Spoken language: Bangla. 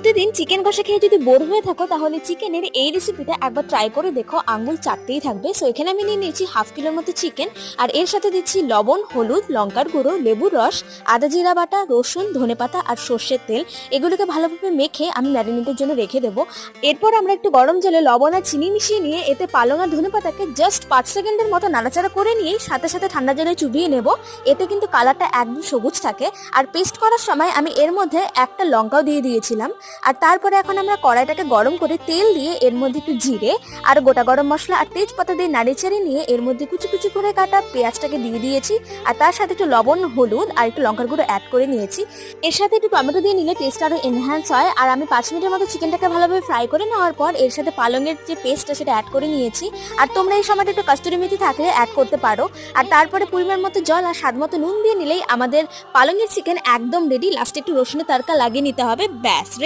প্রতিদিন চিকেন কষা খেয়ে যদি বোর হয়ে থাকো তাহলে চিকেনের এই রেসিপিটা একবার ট্রাই করে দেখো, আঙ্গুল চাটতেই থাকবে। সো এখানে আমি নিয়ে নিয়েছি 1/2 কিলোর মতো চিকেন, আর এর সাথে দিচ্ছি লবণ, হলুদ, লঙ্কার গুঁড়ো, লেবুর রস, আদা জিরা বাটা, রসুন, ধনেপাতা আর সর্ষের তেল। এগুলোকে ভালোভাবে মেখে আমি ম্যারিনেটের জন্য রেখে দেবো। এরপর আমরা একটু গরম জলে লবণ আর চিনি মিশিয়ে নিয়ে এতে পালং আর ধনেপাতাকে জাস্ট 5 সেকেন্ডের মতো নাড়াচাড়া করে নিয়েই সাথে সাথে ঠান্ডা জলে চুবিয়ে নেব। এতে কিন্তু কালারটা একদম সবুজ থাকে। আর পেস্ট করার সময় আমি এর মধ্যে একটা লঙ্কাও দিয়ে দিয়েছিলাম। আর তারপরে এখন আমরা কড়াইটাকে গরম করে তেল দিয়ে এর মধ্যে একটু জিরে আর গোটা গরম মশলা আর তেজপাতা দিয়ে নাড়িচাড়ি নিয়ে এর মধ্যে কুচি কুচি করে কাটা পেঁয়াজটাকে দিয়ে দিয়েছি। আর তার সাথে একটু লবণ, হলুদ আর একটু লঙ্কার গুঁড়ো অ্যাড করে নিয়েছি। এর সাথে একটু টমেটো দিয়ে নিলে টেস্ট আরও এনহ্যান্স হয়। আর আমি 5 মিনিটের মতো চিকেনটাকে ভালোভাবে ফ্রাই করে নেওয়ার পর এর সাথে পালংয়ের যে পেস্টটা সেটা অ্যাড করে নিয়েছি। আর তোমরা এই সময়টা একটু কস্তুরি মেথি থাকলে অ্যাড করতে পারো। আর তারপরে পরিমাণ মতো জল আর স্বাদ মতো নুন দিয়ে নিলেই আমাদের পালংয়ের চিকেন একদম রেডি। লাস্টে একটু রসুনের তড়কা লাগিয়ে নিতে হবে, ব্যাস।